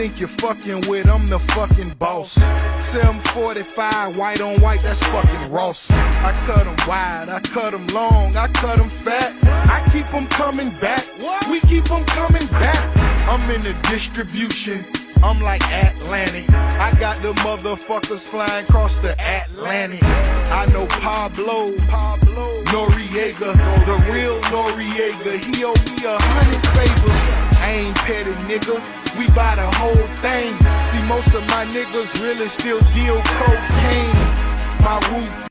think you're fucking with, I'm the fucking boss. 745, white on white, that's fucking Ross. I cut them wide, I cut them long, I cut them fat. I keep them coming back, we keep them coming back. I'm in the distribution, I'm like Atlantic. I got the motherfuckers flying across the Atlantic. I know Pablo Noriega, the real Noriega. He owe me 100 favors. I ain't petty, nigga, we buy the whole thing. See, most of my niggas really still deal cocaine. My roof